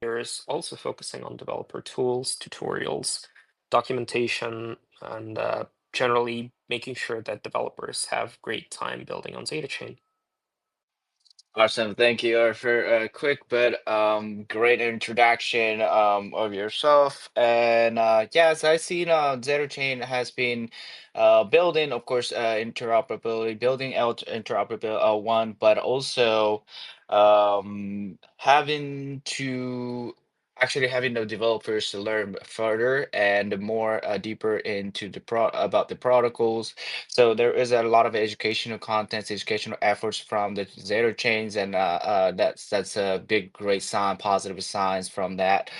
There's also focusing on developer tools, tutorials, documentation, and generally making sure that developers have great time building on ZetaChain. Awesome. Thank you for a quick but great introduction of yourself. And yes, I've seen ZetaChain has been building, of course, interoperability, building out interoperability one, but also having to actually having the developers to learn further and more deeper into the pro about the protocols. So there is a lot of educational contents, educational efforts from the Zeta chains, and that's a big, great sign, positive signs from that,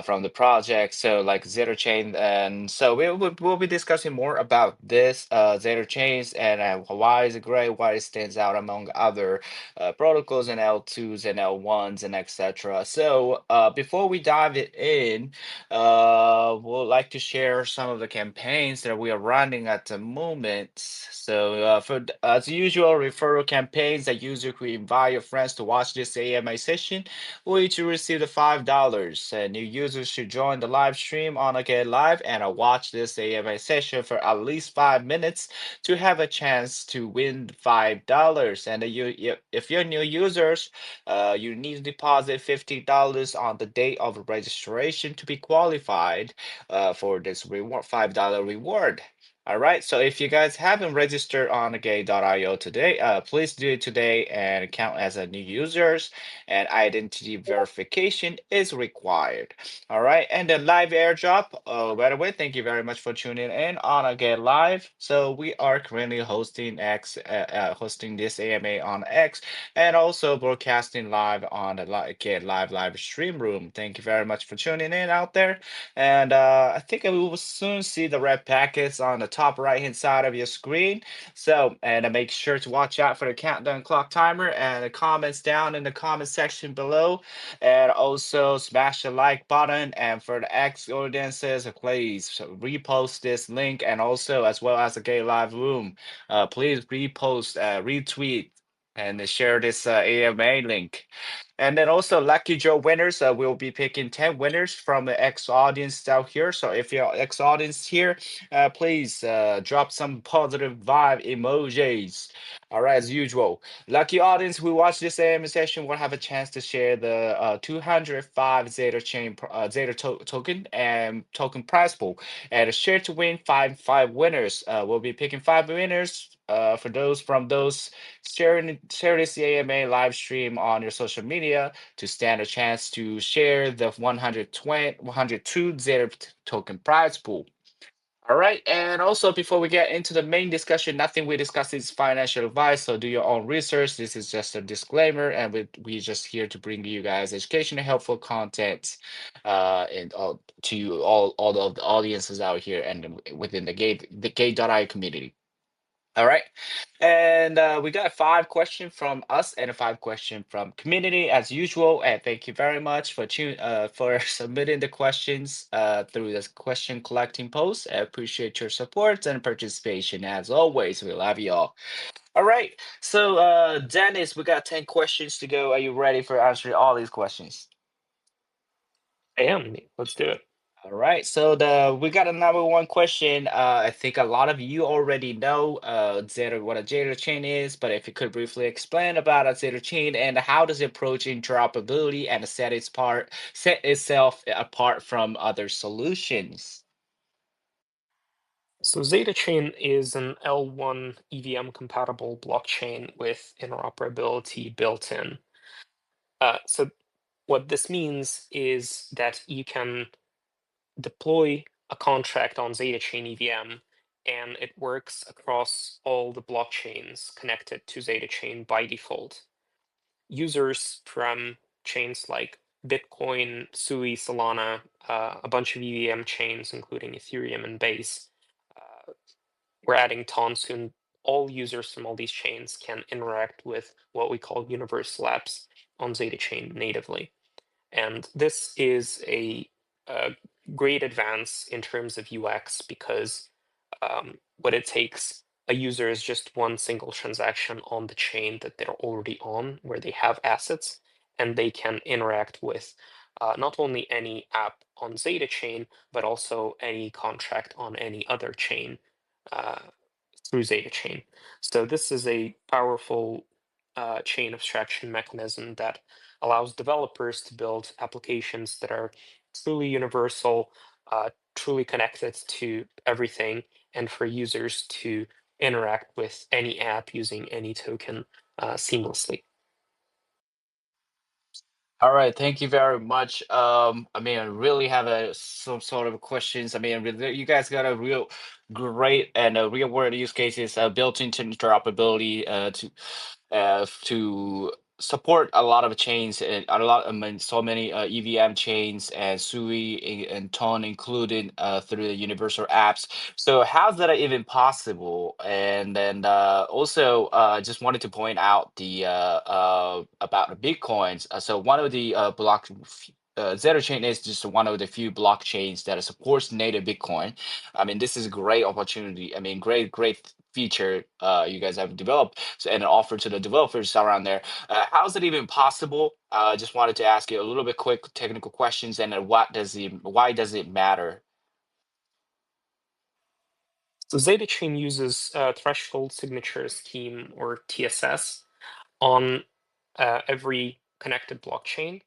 from the project. So like Zeta chain, and so we'll be discussing more about this Zeta chains and why is it great, why it stands out among other protocols and L2s and L1s and etc. So before we dive it in, would like to share some of the campaigns that we are running at the moment. So, as usual, referral campaigns that user could invite your friends to watch this AMA session, will each receive the $5. And new users should join the live stream on Get Live and watch this AMA session for at least 5 minutes to have a chance to win $5. And if you're new users, you need to deposit $50 on the date of registration to be qualified for this reward $5 reward. All right, so if you guys haven't registered on gay.io today, please do it today and count as a new users, and identity verification is required. All right, and the live airdrop. By the way, thank you very much for tuning in on Get Live. So we are currently hosting this AMA on X, and also broadcasting live on the Get live stream room. Thank you very much for tuning in out there. And I think we will soon see the red packets on the top right hand side of your screen. So, and make sure to watch out for the countdown clock timer and the comments down in the comment section below. And also smash the like button. And for the X audiences, please repost this link, and also as well as the Gay Live Room. Please repost, retweet, and share this AMA link. And then also lucky draw winners. We'll be picking 10 winners from the X audience out here. So if you're X audience here, please drop some positive vibe emojis. All right, as usual. Lucky audience who watch this AM session will have a chance to share the 205 token and token prize pool. And a share to win five winners. We'll be picking 5 winners for those share this AMA live stream on your social media to stand a chance to share the 102 Zeta token prize pool. All right, and also before we get into the main discussion, nothing we discuss is financial advice, so do your own research. This is just a disclaimer, and we just here to bring you guys educational, helpful content, and to you all of the audiences out here and within the gay.I community. All right. And we got 5 questions from us and a 5 question from community as usual. And thank you very much for submitting the questions through this question collecting post. I appreciate your support and participation as always. We love you all. All right. So Dennis, we got 10 questions to go. Are you ready for answering all these questions? Damn, let's do it. All right, so the we got a number one question. I think a lot of you already know what a Zeta chain is, but if you could briefly explain about a Zeta chain and how does it approach interoperability and set itself apart from other solutions. So ZetaChain is an L1 EVM compatible blockchain with interoperability built in. So what this means is that you can deploy a contract on ZetaChain EVM, and it works across all the blockchains connected to ZetaChain by default. Users from chains like Bitcoin, Sui, Solana, a bunch of EVM chains, including Ethereum and Base, uh, we're adding Ton soon. All users from all these chains can interact with what we call universal apps on ZetaChain natively. And this is a great advance in terms of UX because what it takes a user is just one single transaction on the chain that they're already on, where they have assets, and they can interact with not only any app on ZetaChain, but also any contract on any other chain uh, through ZetaChain. So this is a powerful chain abstraction mechanism that allows developers to build applications that are truly universal, truly connected to everything, and for users to interact with any app using any token seamlessly. All right, thank you very much. I mean, I really have some sort of questions. I mean, you guys got a real great and a real world use cases built into interoperability to support a lot of chains and a lot, I mean, so many EVM chains and SUI and Ton included through the universal apps. So how's that even possible? And then also, just wanted to point out the about the bitcoins. So one of the ZetaChain is just one of the few blockchains that supports native Bitcoin. I mean, this is a great opportunity. I mean, great feature you guys have developed and offer to the developers around there. How is it even possible? Just wanted to ask you a little bit quick technical questions, and why does it matter? So ZetaChain uses threshold signature scheme, or TSS, on every connected blockchain.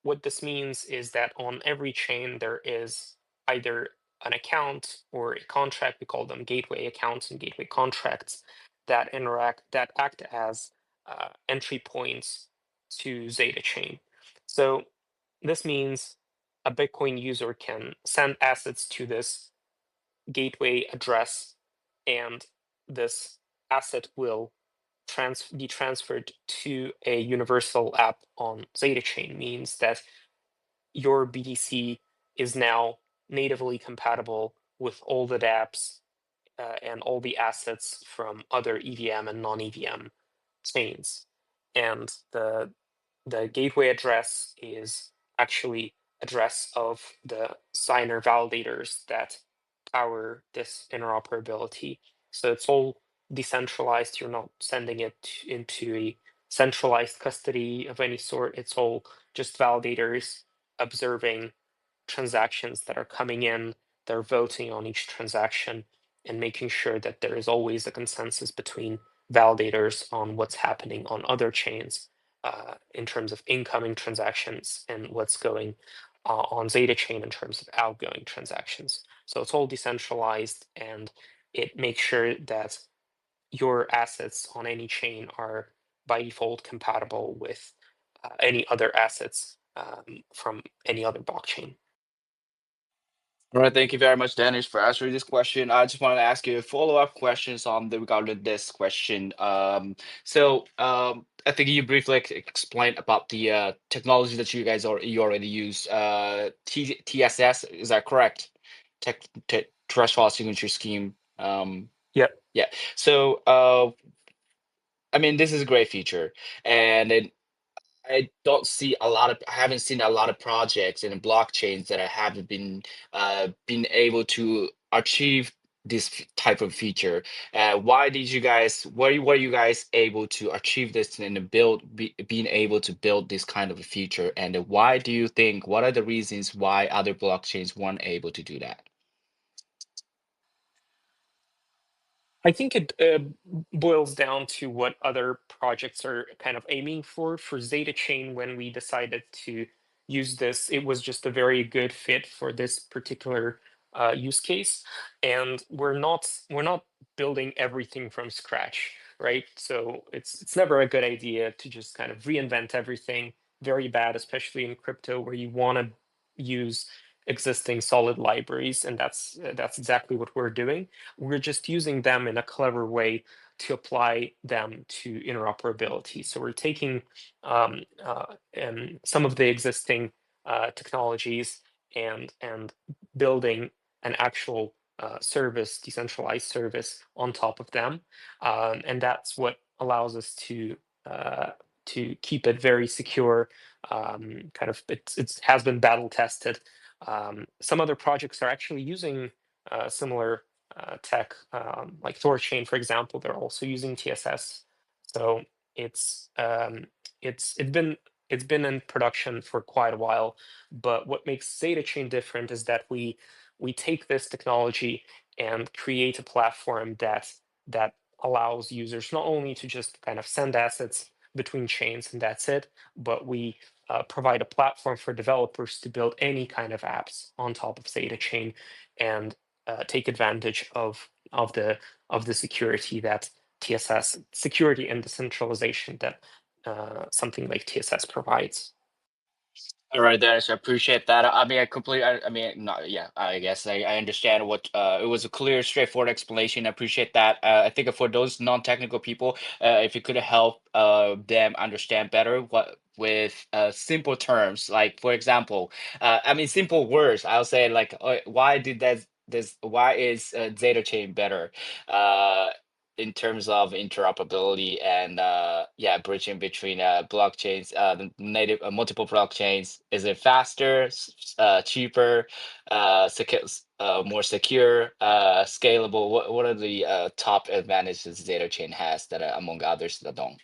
What this means is that on every chain there is either an account or a contract. We call them gateway accounts and gateway contracts that act as entry points to ZetaChain. So this means a Bitcoin user can send assets to this gateway address, and this asset will be transferred to a universal app on ZetaChain. Means that your BTC is now natively compatible with all the dApps and all the assets from other EVM and non-EVM chains. And the gateway address is actually address of the signer validators that power this interoperability. So it's all decentralized. You're not sending it into a centralized custody of any sort. It's all just validators observing transactions that are coming in. They're voting on each transaction and making sure that there is always a consensus between validators on what's happening on other chains in terms of incoming transactions and what's going on ZetaChain in terms of outgoing transactions. So it's all decentralized, and it makes sure that your assets on any chain are by default compatible with any other assets from any other blockchain. All right, thank you very much, Dennis, for answering this question. I just wanted to ask you follow-up questions on the regarding this question. I think you briefly explained about the technology that you already use. TSS, is that correct? Threshold signature scheme. Yeah. Yeah. So, I mean, this is a great feature, and I haven't seen a lot of projects in blockchains that I haven't been able to achieve this type of feature. Why did you guys, were you guys able to achieve this and being able to build this kind of a feature? And why do you think, what are the reasons why other blockchains weren't able to do that? I think it boils down to what other projects are kind of aiming for. For Zeta Chain, when we decided to use this, it was just a very good fit for this particular use case. And we're not building everything from scratch, right? So it's never a good idea to just kind of reinvent everything. Very bad, especially in crypto, where you want to use existing solid libraries, and that's exactly what we're doing. We're just using them in a clever way to apply them to interoperability. So we're taking some of the existing technologies and building an actual service, decentralized service on top of them, and that's what allows us uh, to keep it very secure. Kind of, it has been battle tested. Some other projects are actually using similar tech, like Thorchain, for example. They're also using TSS. So it's it's been it's been in production for quite a while. But what makes ZetaChain different is that we take this technology and create a platform that allows users not only to just kind of send assets between chains and that's it, but we provide a platform for developers to build any kind of apps on top of ZetaChain and take advantage of the security that TSS security and decentralization that something like TSS provides. All right, Dennis, I appreciate that. I mean, I completely, I mean, not, yeah, I guess I understand what, it was a clear, straightforward explanation. I appreciate that. I think for those non-technical people, if you could help them understand better what, with simple terms, like for example, I mean, simple words, I'll say like, why did that, why is Zeta Chain better? Uh, in terms of interoperability and yeah, bridging between blockchains, the native multiple blockchains. Is it faster, cheaper, more secure, scalable? What are the top advantages Zeta Chain has that among others that don't?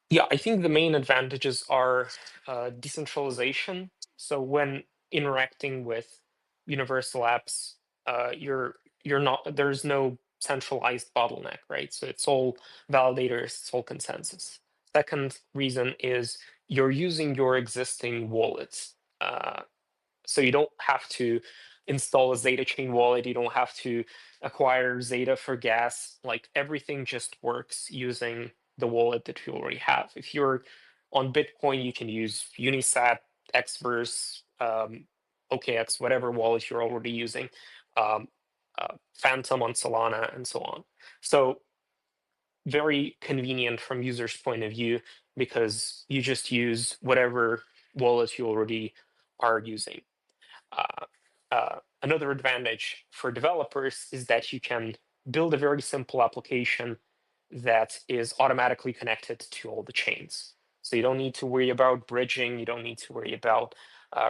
Yeah, I think the main advantages are decentralization. So when interacting with universal apps, you're not there's no centralized bottleneck, right? So it's all validators, it's all consensus. Second reason is you're using your existing wallets. So you don't have to install a ZetaChain wallet. You don't have to acquire Zeta for gas. Like everything just works using the wallet that you already have. If you're on Bitcoin, you can use Unisat, Xverse, OKX, whatever wallet you're already using, um, Phantom on Solana, and so on. So very convenient from users' point of view because you just use whatever wallet you already are using. Uh, Another advantage for developers is that you can build a very simple application that is automatically connected to all the chains. So you don't need to worry about bridging, you don't need to worry about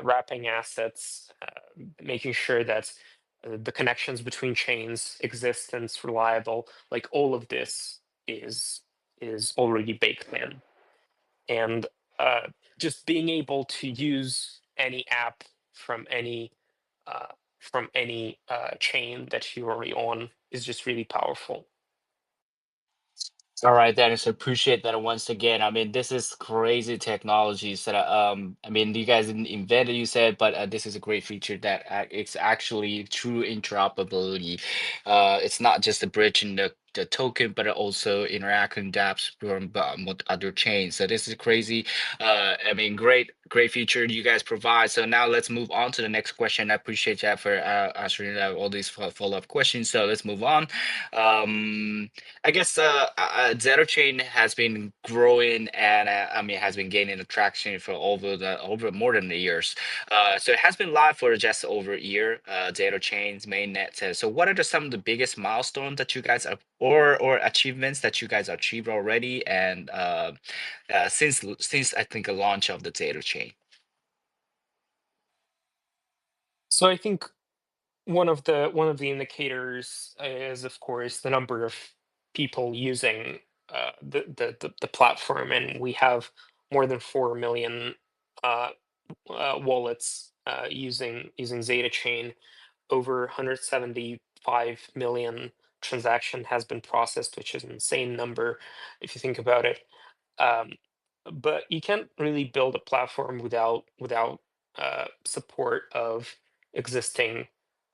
wrapping assets, making sure that the connections between chains exist and it's reliable. Like all of this is is already baked in. And uh, just being able to use any app from any uh, chain that you're already on is just really powerful. All right, Dennis, appreciate that once again. I mean, this is crazy technologies that I mean, you guys didn't invent it, you said, but this is a great feature that it's actually true interoperability. It's not just a bridge in the token, but it also interacting dApps from with other chains. So this is crazy. I mean, great feature you guys provide. So now let's move on to the next question. I appreciate that for answering all these follow-up questions. So let's move on. I guess ZetaChain has been growing and I mean has been gaining attraction for over more than the years. So it has been live for just over a year. ZetaChain's mainnet. So what are some of the biggest milestones that you guys are or achievements that you guys achieved already and since I think the launch of the ZetaChain? So I think one of the indicators is of course the number of people using the platform, and we have more than 4 million uh, wallets using ZetaChain. Over 175 million transaction has been processed, which is an insane number if you think about it. Um, but you can't really build a platform without support of existing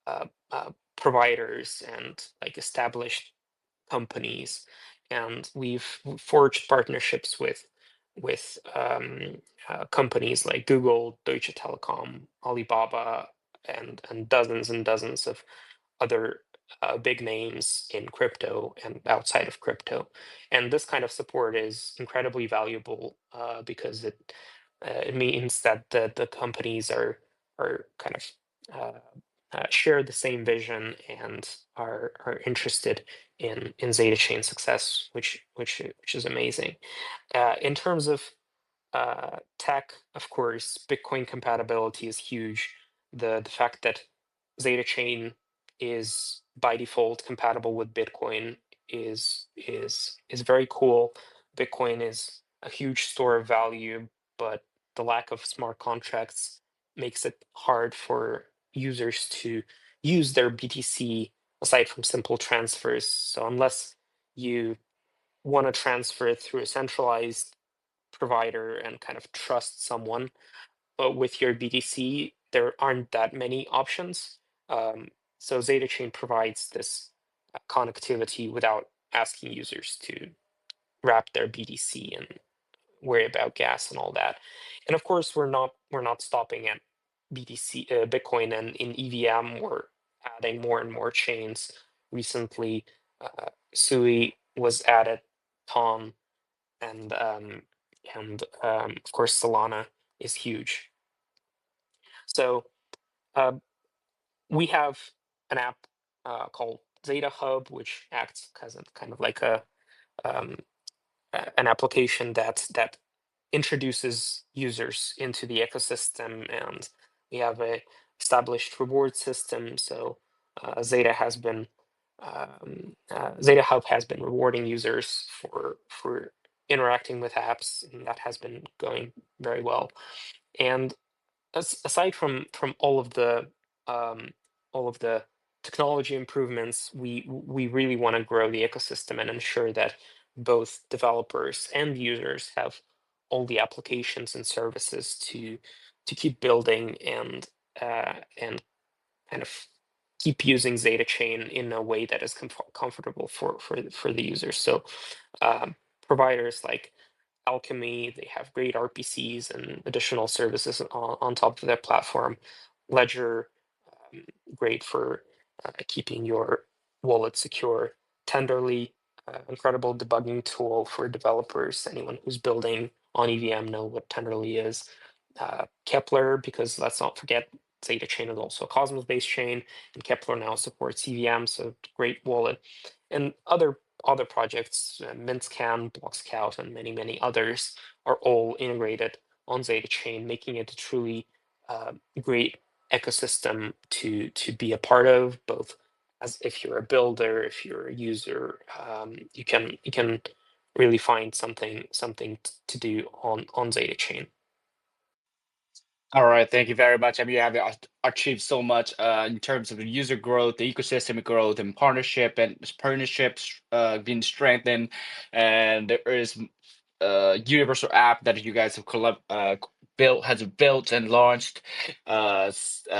uh, providers and like established companies, and we've forged partnerships with companies like Google, Deutsche Telekom, Alibaba, and dozens of other big names in crypto and outside of crypto. And this kind of support is incredibly valuable because it means that the companies are kind of share the same vision and are interested in Zeta Chain success, which is amazing. In terms of tech, of course, Bitcoin compatibility is huge. The fact that Zeta Chain is by default compatible with Bitcoin is very cool. Bitcoin is a huge store of value, but the lack of smart contracts makes it hard for users to use their BTC aside from simple transfers. So unless you want to transfer it through a centralized provider and kind of trust someone with your BTC, there aren't that many options. Um, so ZetaChain provides this connectivity without asking users to wrap their BTC and worry about gas and all that. And of course, we're not stopping at BTC, Bitcoin, and in EVM, we're adding more and more chains. Recently, Sui was added, Ton, and of course Solana is huge. So uh, we have an app called Zeta Hub, which acts as a kind of like um, an application that introduces users into the ecosystem, and we have a established reward system. So Zeta has been Zeta Hub has been rewarding users for interacting with apps, and that has been going very well. And aside from um, all of the technology improvements, we really want to grow the ecosystem and ensure that both developers and users have all the applications and services to keep building and kind of keep using ZetaChain in a way that is comfortable for the users. So providers like Alchemy, they have great RPCs and additional services on top of their platform. Ledger, um, great for keeping your wallet secure. Tenderly, incredible debugging tool for developers. Anyone who's building on EVM know what Tenderly is. Kepler, because let's not forget, ZetaChain is also a Cosmos-based chain, and Kepler now supports EVM, so great wallet. And other projects, MintScan, BlockScout, and many others are all integrated on ZetaChain, making it a truly great ecosystem to be a part of, both as if you're a builder, if you're a user, you can really find something to do on ZetaChain. All right, thank you very much. I mean, you have achieved so much in terms of the user growth, the ecosystem growth, and partnerships being strengthened, and there is universal app that you guys have built and launched,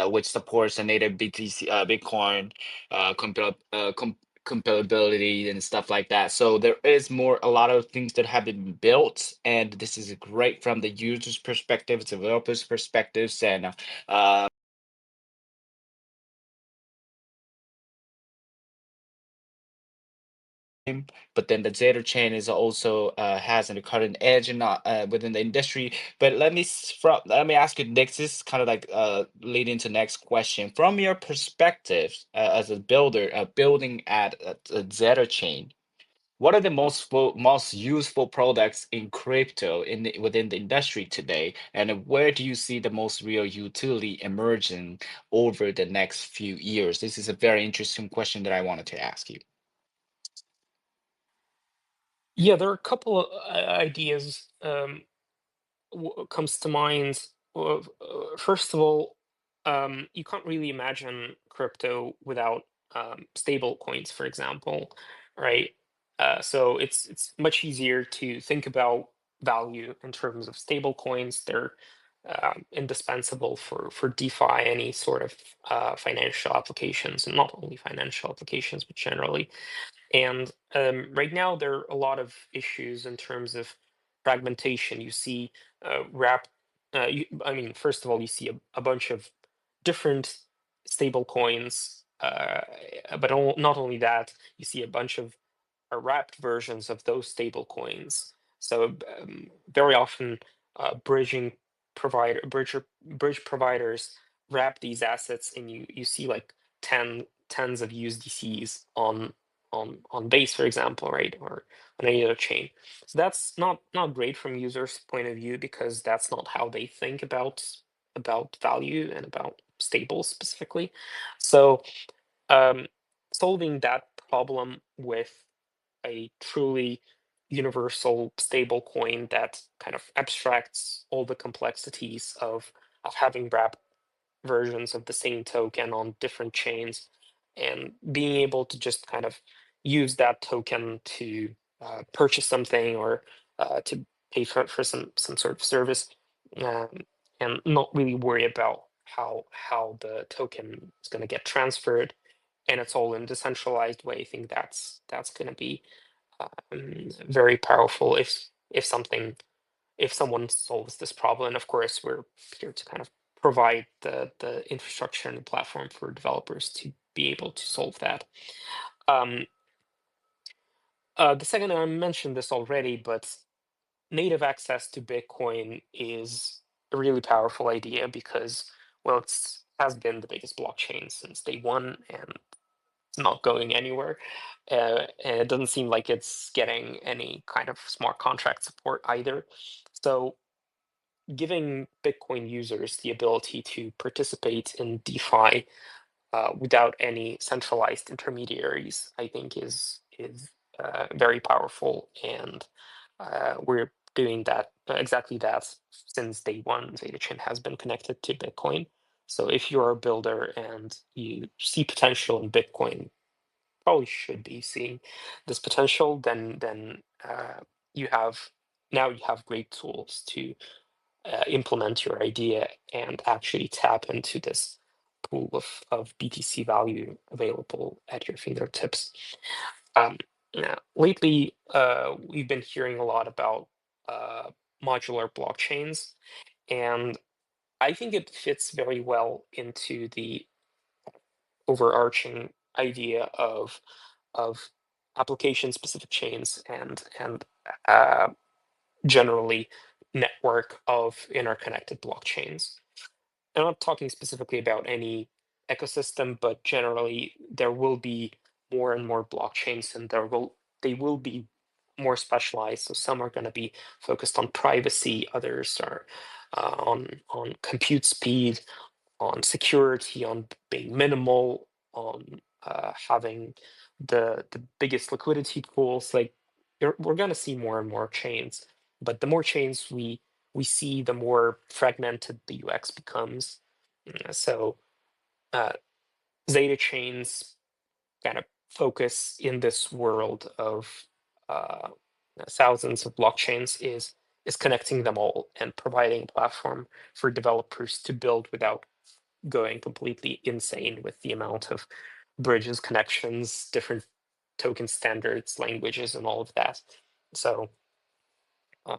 which supports the native BTC, Bitcoin, compatibility and stuff like that. So there is a lot of things that have been built, and this is great from the user's perspective, developers' perspectives, and uh, but then the Zeta chain is also has a cutting edge and within the industry. But let me ask you next. This is kind of like leading to next question. From your perspective as a builder, building at a Zeta chain, what are the most useful products in crypto within the industry today, and where do you see the most real utility emerging over the next few years? This is a very interesting question that I wanted to ask you. Yeah, there are a couple of ideas comes to mind. First of all, you can't really imagine crypto without stable coins, for example, right? So it's much easier to think about value in terms of stable coins. They're indispensable for DeFi, any sort of financial applications, and not only financial applications, but generally. And right now, there are a lot of issues in terms of fragmentation. You see, wrap. I mean, first of all, you see a bunch of different stable coins, but not only that, you see a bunch of wrapped versions of those stable coins. So very often, bridging bridge providers wrap these assets, and you see like tens of USDCs on base, for example, right, or on any other chain. So that's not great from users' point of view, because that's not how they think about value and about stables specifically. So um, solving that problem with a truly universal stable coin that kind of abstracts all the complexities of having wrapped versions of the same token on different chains, and being able to just kind of use that token to purchase something, or to pay for some sort of service, um, and not really worry about how the token is going to get transferred, and it's all in decentralized way. I think that's going to be very powerful if someone solves this problem. And of course, we're here to kind of provide the infrastructure and the platform for developers to be able to solve that. Um, the second, I mentioned this already, but native access to Bitcoin is a really powerful idea because, well, it's has been the biggest blockchain since day one, and it's not going anywhere. And it doesn't seem like it's getting any kind of smart contract support either. So giving Bitcoin users the ability to participate in DeFi without any centralized intermediaries, I think is very powerful, and we're doing that exactly that since day one. ZetaChain has been connected to Bitcoin. So if you're a builder and you see potential in Bitcoin, probably should be seeing this potential, then you have you have great tools to implement your idea and actually tap into this pool of BTC value available at your fingertips. Now, lately, we've been hearing a lot about uh, modular blockchains, and I think it fits very well into the overarching idea of application specific chains and uh, generally network of interconnected blockchains. I'm not talking specifically about any ecosystem, but generally there will be more and more blockchains, and they will be more specialized. So some are going to be focused on privacy, others are on compute speed, on security, on being minimal, on having the biggest liquidity pools. Like we're going to see more and more chains, but the more chains we see, the more fragmented the UX becomes. So uh, Zeta chains kind of focus in this world of uh, thousands of blockchains is connecting them all and providing a platform for developers to build without going completely insane with the amount of bridges, connections, different token standards, languages, and all of that. So uh,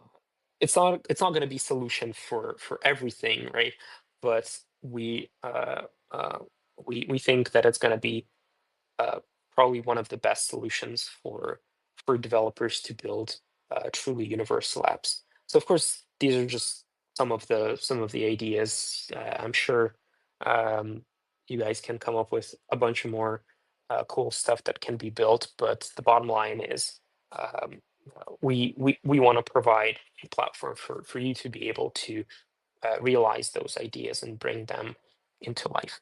it's not going to be solution for everything, right? But uh, we think that it's going to be uh, probably one of the best solutions for developers to build truly universal apps. So of course, these are just some of the ideas. I'm sure you guys can come up with a bunch of more cool stuff that can be built. But the bottom line is, um, we want to provide a platform for you to be able to realize those ideas and bring them into life.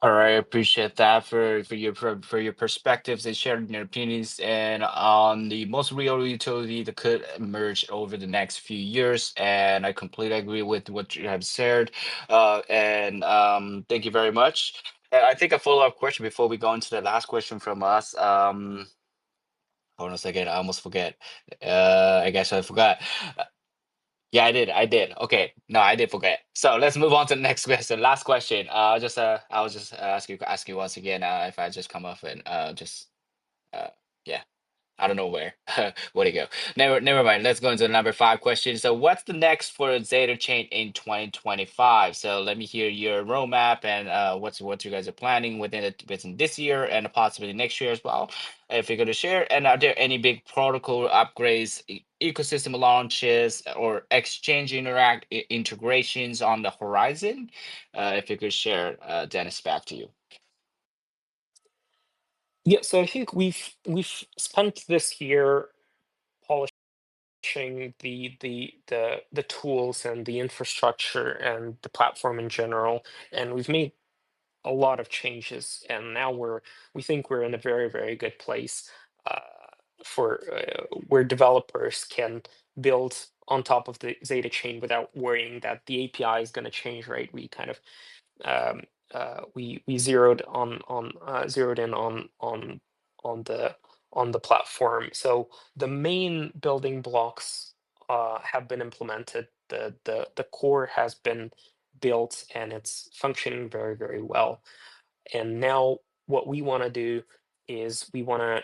All right, I appreciate that for your perspectives and sharing your opinions and on the most real utility that could emerge over the next few years. And I completely agree with what you have shared. And thank you very much. And I think a follow-up question before we go into the last question from us. Hold on a second, I almost forget. I guess I forgot. Yeah, I did. I did. Okay. No, I did forget. So let's move on to the next question. Last question. I'll just ask you once again. If I just come up and just uh, yeah. I don't know where. Where'd it go? Never mind. Let's go into the number five question. So, what's the next for Zeta Chain in 2025? So, let me hear your roadmap and what you guys are planning within this year and possibly next year as well. If you're going to share, and are there any big protocol upgrades, ecosystem launches, or exchange integrations on the horizon? If you could share, Dennis, back to you. Yeah, so I think we've spent this year polishing the tools and the infrastructure and the platform in general, and we've made a lot of changes, and now we think we're in a very good place uh, where developers can build on top of the Zeta chain without worrying that the API is going to change, right? We kind of um, we zeroed in on the platform. So the main building blocks have been implemented. The core has been built and it's functioning very, very well. And now what we want to do is we want to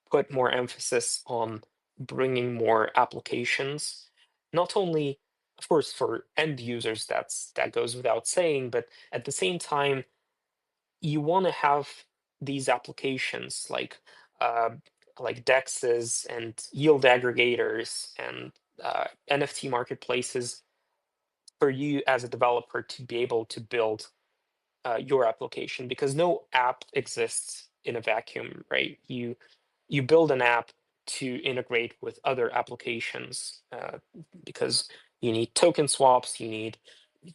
put more emphasis on bringing more applications, not only, of course, for end users, that goes without saying, but at the same time, you want to have these applications uh, like dexes and yield aggregators and NFT marketplaces for you as a developer to be able to build your application, because no app exists in a vacuum, right? You build an app to integrate with other applications because you need token swaps, you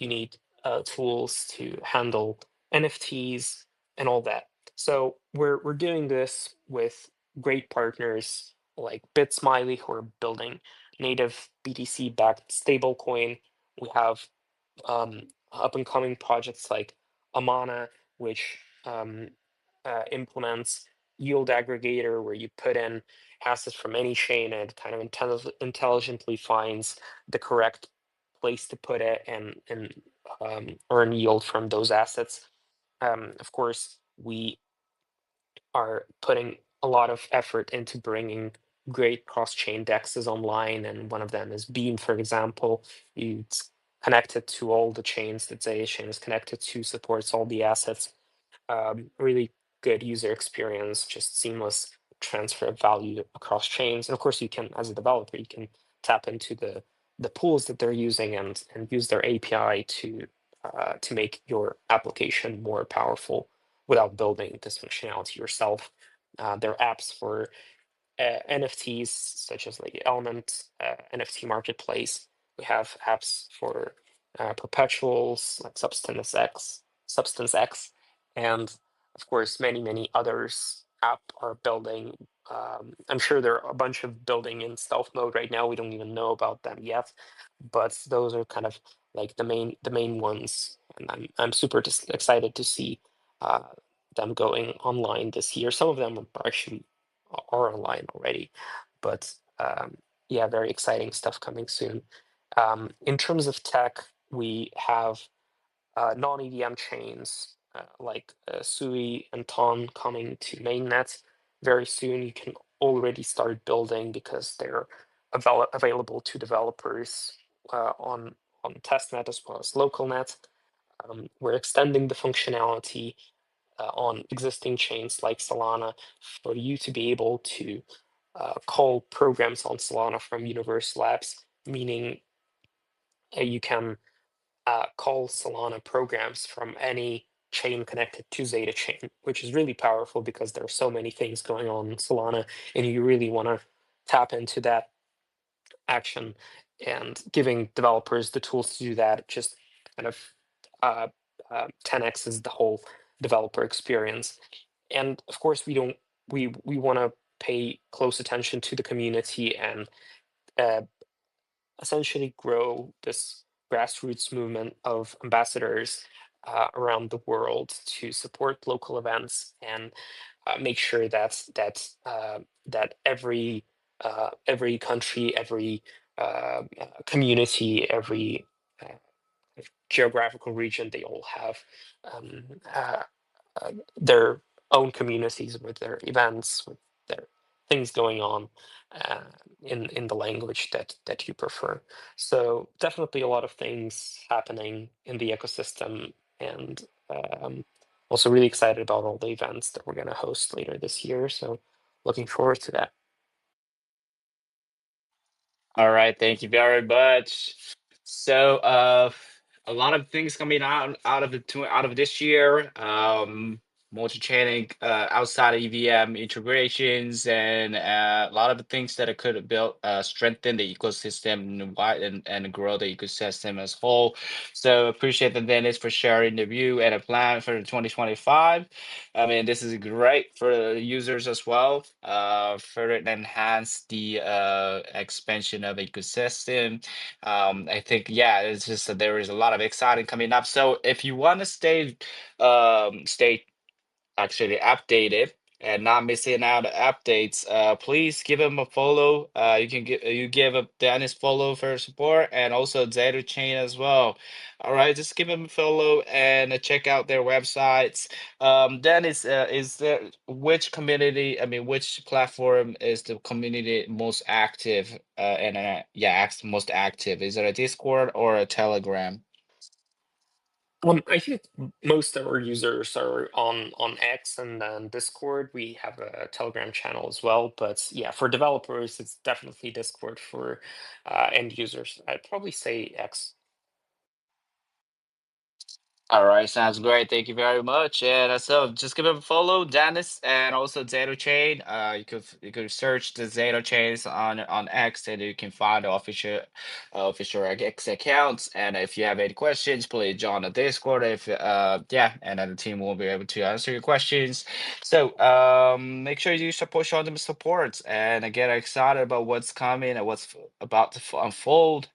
need tools to handle NFTs and all that. So we're doing this with great partners like BitSmiley, who are building native BTC backed stablecoin. We have up and coming projects like Amana, which implements yield aggregator, where you put in assets from any chain and it kind of intelligently finds the correct place to put it and earn yield from those assets. Of course, we are putting a lot of effort into bringing great cross-chain dexes online, and one of them is Beam, for example. It's connected to all the chains that ZetaChain is connected to, supports all the assets. Really good user experience, just seamless transfer of value across chains. And of course, you can, as a developer, you can tap into the pools that they're using and use their API to make your application more powerful without building this functionality yourself. There are apps for NFTs, such as like Element NFT Marketplace. We have apps for perpetuals like Substance X, and of course many others app are building. I'm sure there are a bunch of building in stealth mode right now. We don't even know about them yet, but those are kind of like the main ones, and I'm super excited to see uh, them going online this year. Some of them are actually are online already, but yeah, very exciting stuff coming soon. In terms of tech, we have non-EVM chains like Sui and Ton coming to mainnet very soon. You can already start building because they're available to developers on testnet as well as local net. We're extending the functionality on existing chains like Solana for you to be able to call programs on Solana from Universal Apps, meaning you can call Solana programs from any chain connected to ZetaChain, which is really powerful because there are so many things going on in Solana, and you really want to tap into that action, and giving developers the tools to do that just kind of uh, 10x is the whole developer experience. And of course, we want to pay close attention to the community and uh, essentially grow this grassroots movement of ambassadors around the world to support local events and make sure that every country, every community, every uh, geographical region, they all have um, uh, their own communities with their events, with their things going on uh, in the language that you prefer. So definitely a lot of things happening in the ecosystem, and um, also really excited about all the events that we're going to host later this year. So looking forward to that. All right, thank you very much. So, a lot of things coming out of this year. multi-chaining outside of EVM integrations, and a lot of the things that it could have built, strengthen the ecosystem and and grow the ecosystem as whole. So appreciate the Dennis for sharing the view and a plan for 2025. I mean, this is great for the users as well. Further enhance the expansion of ecosystem. I think, yeah, it's just that there is a lot of exciting coming up. So if you want to stay actually updated and not missing out on updates, please give him a follow. You give a Dennis follow for support, and also ZetaChain as well. All right, just give him a follow and check out their websites. Dennis, is there which community? I mean, which platform is the community most active? Yeah, most active. Is it a Discord or a Telegram? I think most of our users are on X and then Discord. We have a Telegram channel as well, but yeah, for developers, it's definitely Discord. For end users, I'd probably say X. All right, sounds great. Thank you very much. And so just give him a follow, Dennis, and also Zeta Chain. You could search the Zeta Chains on X, and you can find the official X accounts. And if you have any questions, please join the Discord. If yeah, and then the team will be able to answer your questions. So make sure you support show them support and get excited about what's coming and what's about to unfold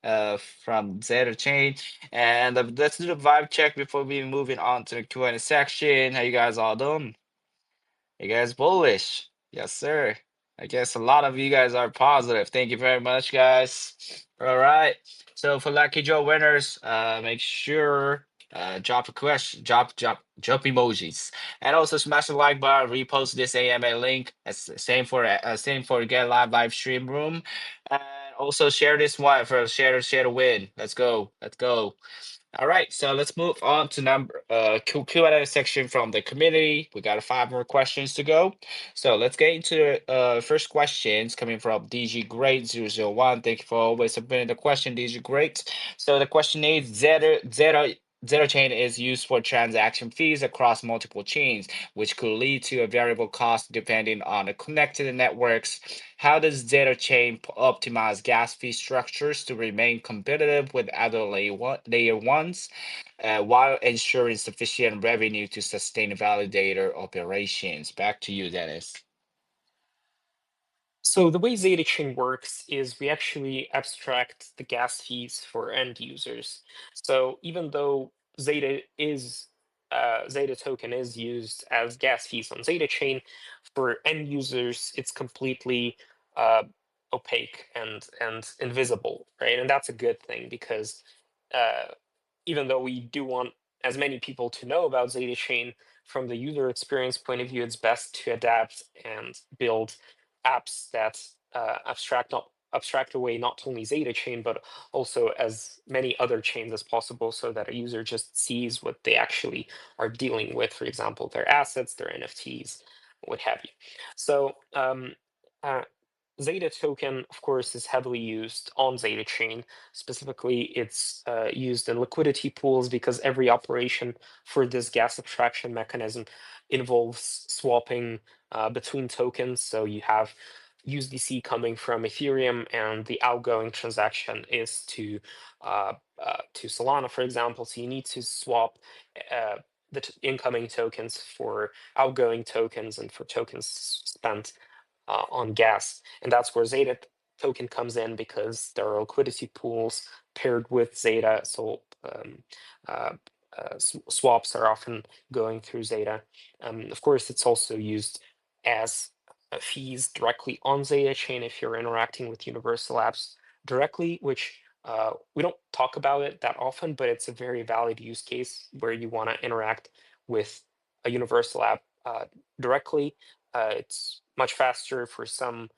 from Zeta Chain. And let's do the vibe check before we moving on to the Q&A section. How you guys all doing? You guys bullish? Yes, sir. I guess a lot of you guys are positive. Thank you very much, guys. All right. So for Lucky Joe winners, make sure drop a question, drop emojis, and also smash the like button, repost this AMA link. That's same for Get Live stream room, and also share this one for share to win. Let's go. Let's go. All right, so let's move on to number Q&A section from the community. We got 5 more questions to go. So let's get into the first questions coming from DG Great 001. Thank you for always submitting the question, DG Great. So the question is Zero chain is used for transaction fees across multiple chains, which could lead to a variable cost depending on the connected networks. How does Zeta Chain optimize gas fee structures to remain competitive with other layer ones, while ensuring sufficient revenue to sustain validator operations? Back to you, Dennis. So the way ZetaChain works is we actually abstract the gas fees for end users. So even though Zeta token is used as gas fees on ZetaChain, for end users it's completely uh, opaque and invisible, right? And that's a good thing because uh, even though we do want as many people to know about ZetaChain, from the user experience point of view, it's best to adapt and build apps that abstract away not only ZetaChain but also as many other chains as possible, so that a user just sees what they actually are dealing with. For example, their assets, their NFTs, what have you. So uh, Zeta token, of course, is heavily used on Zeta chain. Specifically, it's used in liquidity pools because every operation for this gas abstraction mechanism involves swapping between tokens. So you have USDC coming from Ethereum, and the outgoing transaction is to Solana, for example. So you need to swap uh, the incoming tokens for outgoing tokens and for tokens spent on gas. And that's where Zeta token comes in, because there are liquidity pools paired with Zeta. So uh, swaps are often going through Zeta. Of course, it's also used as fees directly on Zeta chain if you're interacting with universal apps directly, which we don't talk about it that often, but it's a very valid use case where you want to interact with a universal app directly. It's much faster for some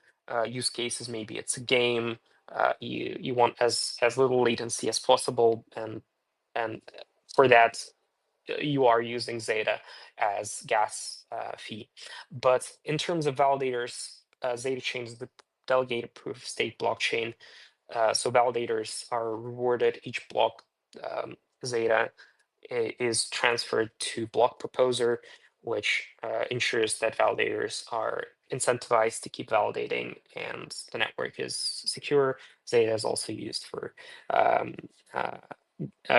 use cases. Maybe it's a game. You want as little latency as possible, and for that you are using Zeta as gas fee. But in terms of validators, Zeta Chain is the delegated proof of stake blockchain. So validators are rewarded each block Zeta is transferred to block proposer, which ensures that validators are incentivized to keep validating and the network is secure. Zeta is also used for um, uh,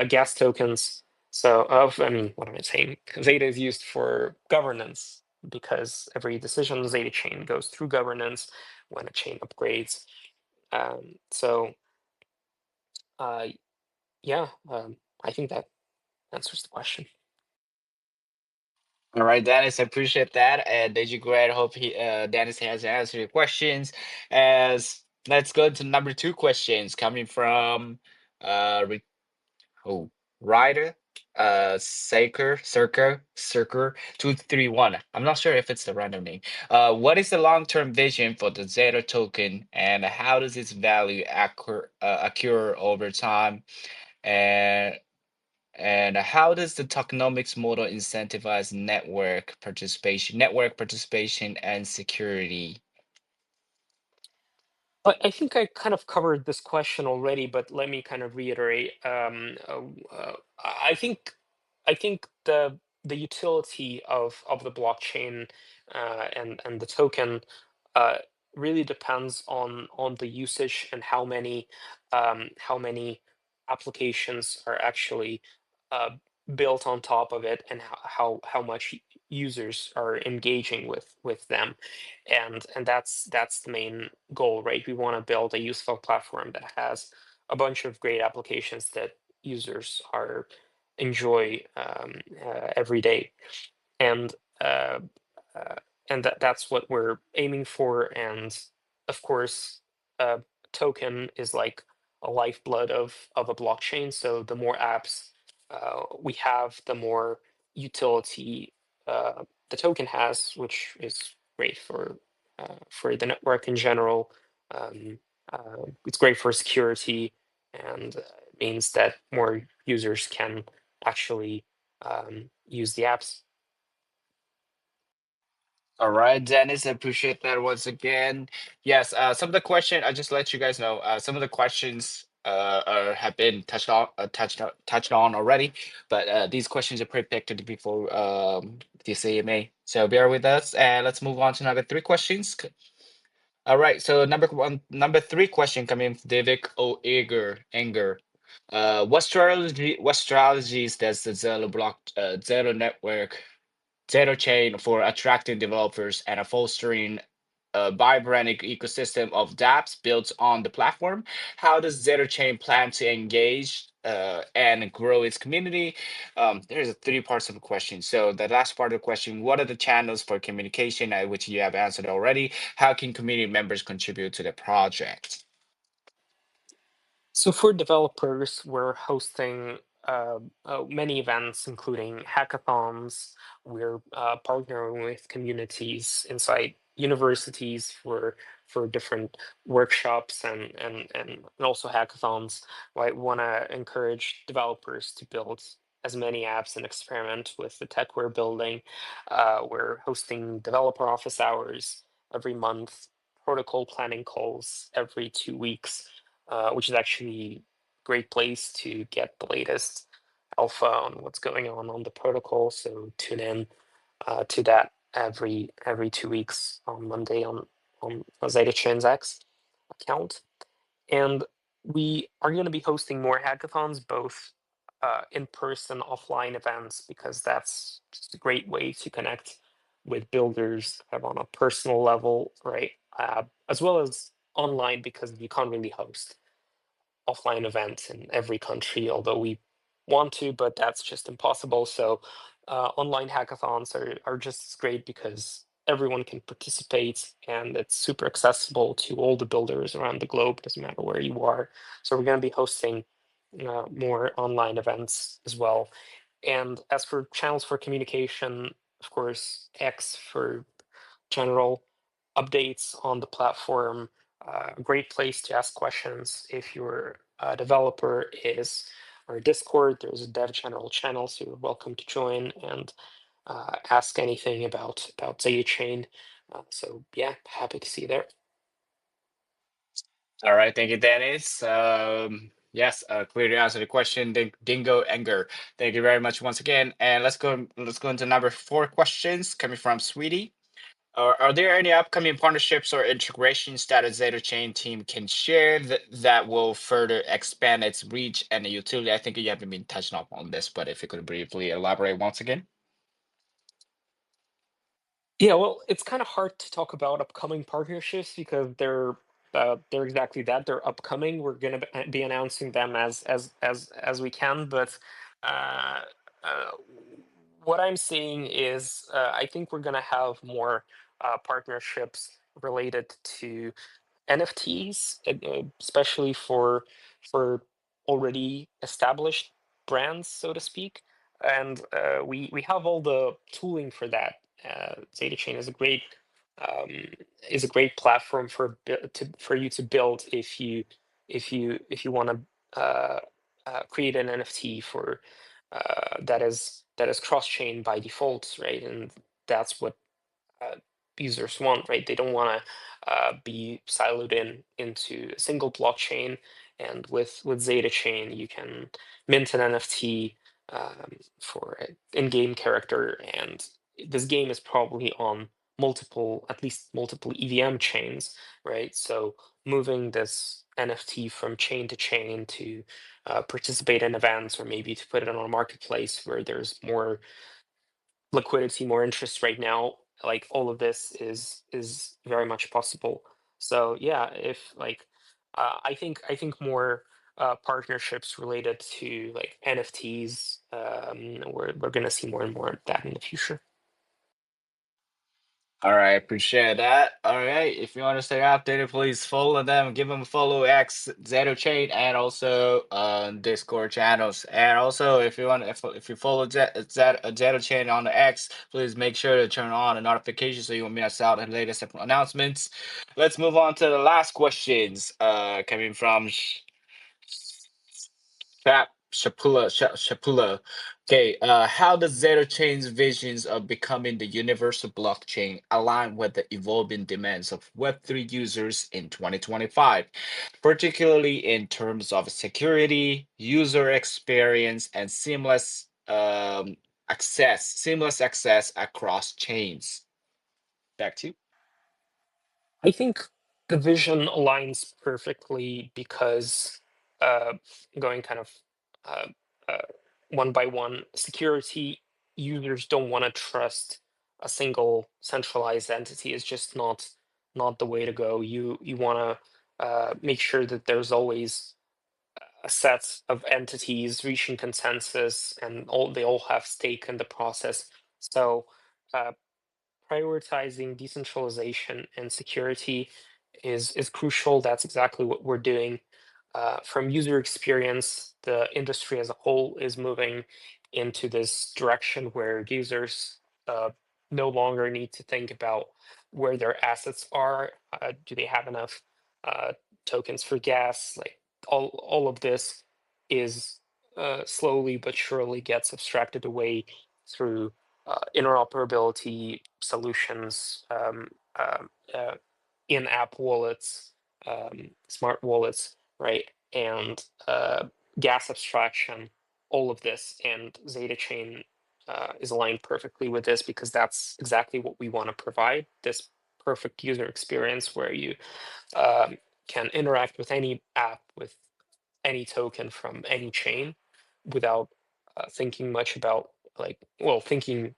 gas tokens. So, I mean, what am I saying? Zeta is used for governance because every decision on the Zeta chain goes through governance when a chain upgrades. So, uh, yeah, I think that answers the question. All right, Dennis, I appreciate that. And did you great? Hope Dennis has answered your questions. As let's go to number two questions coming from Re oh Ryder Circer 231. I'm not sure if it's the random name. What is the long-term vision for the Zeta token, and how does its value occur over time? And how does the tokenomics model incentivize network participation and security? I think I kind of covered this question already, but let me kind of reiterate. I think the utility of the blockchain and the token uh, really depends on the usage and how many applications are actually uh, built on top of it, and how much users are engaging with them, and that's the main goal, right? We want to build a useful platform that has a bunch of great applications that users are enjoy every day, and uh, uh, that's what we're aiming for. And of course, a token is like a lifeblood of a blockchain. So the more apps we have, the more utility the token has, which is great for the network in general. Um, it's great for security, and it means that more users can actually use the apps. All right, Dennis, I appreciate that once again. Yes, some of the question I just let you guys know. Some of the questions have been touched on already, but these questions are pre-picked before the CMA. So bear with us, and let's move on to number three questions. All right, so number three question coming from David O. Enger. What strategies does the Zero network ZetaChain for attracting developers and a fostering a vibrant ecosystem of dApps built on the platform? How does ZetaChain plan to engage and grow its community? There's three parts of the question. So the last part of the question, what are the channels for communication, which you have answered already? How can community members contribute to the project? So for developers, we're hosting many events, including hackathons. We're partnering with communities inside universities for different workshops and also hackathons. Right? We want to encourage developers to build as many apps and experiment with the tech we're building. We're hosting developer office hours every month, protocol planning calls every 2 weeks, which is actually a great place to get the latest alpha on what's going on the protocol. So tune in to that every 2 weeks on Monday on ZetaChain's X account. And we are going to be hosting more hackathons, both in person, offline events, because that's just a great way to connect with builders kind of on a personal level, right? As well as online, because you can't really host offline events in every country, although we want to, but that's just impossible. So online hackathons are just as great because everyone can participate and it's super accessible to all the builders around the globe, doesn't matter where you are. So we're going to be hosting more online events as well. And as for channels for communication, of course, X for general updates on the platform. A great place to ask questions if you're a developer is our Discord. There's a dev general channel, so you're welcome to join and ask anything about ZetaChain. So yeah, happy to see you there. All right, thank you, Dennis. Yes, clearly answer the question, Dingo Anger. Thank you very much once again. And let's go into number four questions coming from Sweetie. Are there any upcoming partnerships or integrations that a Zeta Chain team can share that will further expand its reach and utility? I think you haven't been touching up on this, but if you could briefly elaborate once again. Yeah, well, it's kind of hard to talk about upcoming partnerships because they're exactly that. They're upcoming. We're gonna be announcing them as we can. But uh, uh, what I'm seeing is I think we're gonna have more partnerships related to NFTs, especially for already established brands, so to speak. And we have all the tooling for that. ZetaChain um, is a great platform for you to build if you want to create an NFT for that is cross chain by default, right? And that's what uh, users want, right? They don't want to be siloed into a single blockchain. And with ZetaChain, you can mint an NFT for an in-game character, and this game is probably on at least multiple EVM chains, right? So moving this NFT from chain to chain to participate in events, or maybe to put it on a marketplace where there's more liquidity, more interest right now, like all of this is very much possible. So yeah, if like I think more partnerships related to like NFTs, we're gonna see more and more of that in the future. All right, appreciate that. All right, if you want to stay updated, please follow them, give them a follow X Zeta Chain, and also Discord channels. And also, if you follow Zeta Chain on the X, please make sure to turn on the notifications so you won't miss out on the latest announcements. Let's move on to the last questions. Coming from Shapula. Okay, how does Zeta Chain's visions of becoming the universal blockchain align with the evolving demands of Web3 users in 2025, particularly in terms of security, user experience, and seamless access across chains? Back to you. I think the vision aligns perfectly because uh, going kind of uh, uh, one by one, security users don't want to trust a single centralized entity. Is just not the way to go. You want to make sure that there's always a set of entities reaching consensus, and they all have stake in the process. So uh, prioritizing decentralization and security is crucial. That's exactly what we're doing. From user experience, the industry as a whole is moving into this direction where users no longer need to think about where their assets are. Do they have enough uh, tokens for gas? Like all of this is slowly but surely gets abstracted away through interoperability solutions, um, uh, in-app wallets, smart wallets, right? And gas abstraction, all of this, and ZetaChain is aligned perfectly with this because that's exactly what we want to provide, this perfect user experience where you um, can interact with any app, with any token from any chain without thinking much about thinking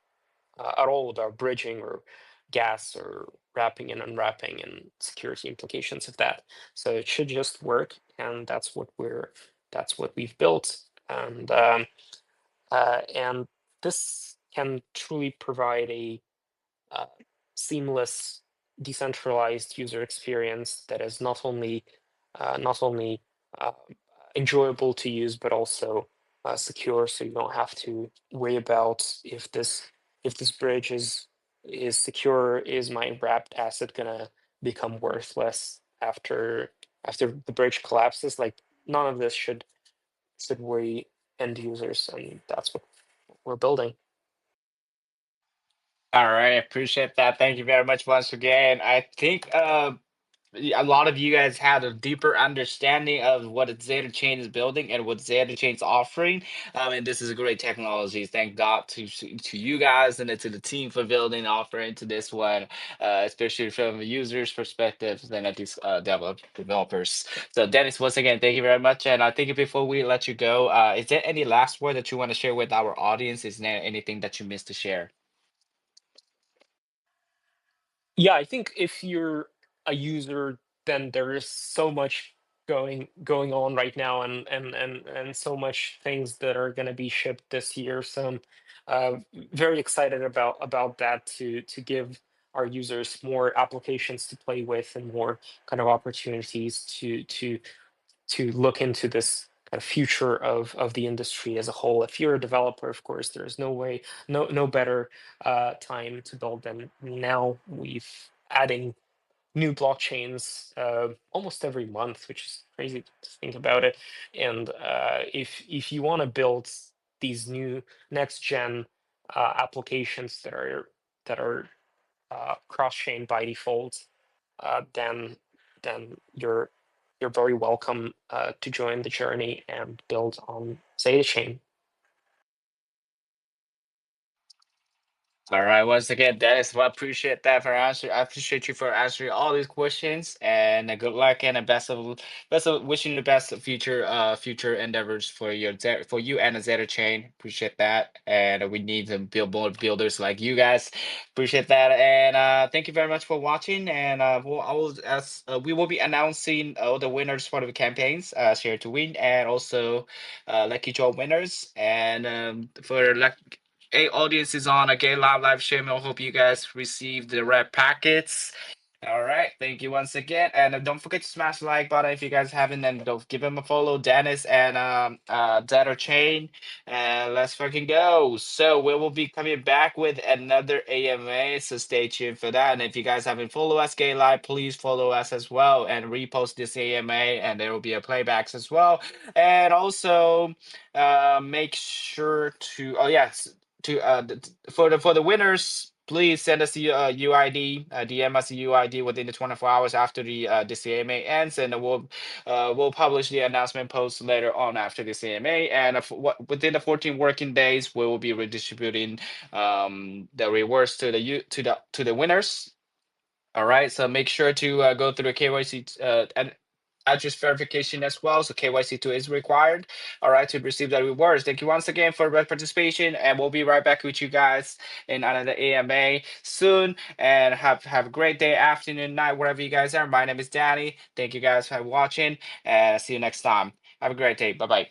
at all about bridging or gas or wrapping and unwrapping and security implications of that. So it should just work, and that's what we've built, and this can truly provide a uh, seamless, decentralized user experience that is not only uh, enjoyable to use, but also secure. So you don't have to worry about if this bridge is secure. Is my wrapped asset gonna become worthless after the bridge collapses? Like none of this should worry end users, and that's what we're building. All right, appreciate that. Thank you very much once again. I think a lot of you guys had a deeper understanding of what a ZetaChain is building and what ZetaChain's offering. And this is a great technology. Thank God to you guys and to the team for building and offering to this one, especially from a user's perspective and at these developers. So Dennis, once again, thank you very much. And I think before we let you go, is there any last word that you want to share with our audience? Is there anything that you missed to share? Yeah, I think if you're a user, then there is so much going on right now, and so much things that are going to be shipped this year. So I'm very excited about that to give our users more applications to play with and more kind of opportunities to look into this kind of future of the industry as a whole. If you're a developer, of course, there's no better time to build than now. We've adding new blockchains almost every month, which is crazy to think about it. And if you want to build these new next gen applications that are cross-chain by default, then you're very welcome to join the journey and build on ZetaChain. All right. Once again, Dennis, well, I appreciate that for answering. I appreciate you for answering all these questions, and good luck and best of wishing you the best of future endeavors for for you and the Zeta chain. Appreciate that, and we need to build more builders like you guys. Appreciate that, and thank you very much for watching. And we will be announcing the winners for the campaigns, share to win, and also lucky draw winners, and for luck. Hey, audience is on a Gay Live stream. I hope you guys received the red packets. All right, thank you once again, and don't forget to smash the like button if you guys haven't, and don't give him a follow, Dennis and Dead Chain, and let's fucking go. So we will be coming back with another AMA, so stay tuned for that. And if you guys haven't followed us, Gay Live, please follow us as well and repost this AMA, and there will be a playbacks as well. And also, make sure to to for the winners, please send us the UID, DM us the UID within the 24 hours after the CMA ends, and we'll publish the announcement post later on after the CMA. And within the 14 working days, we will be redistributing the rewards to to the winners. All right, so make sure to go through the KYC and address verification as well. So KYC2 is required. All right, to receive the rewards. Thank you once again for your participation, and we'll be right back with you guys in another AMA soon. And have a great day, afternoon, night, wherever you guys are. My name is Danny. Thank you guys for watching, and see you next time. Have a great day. Bye bye.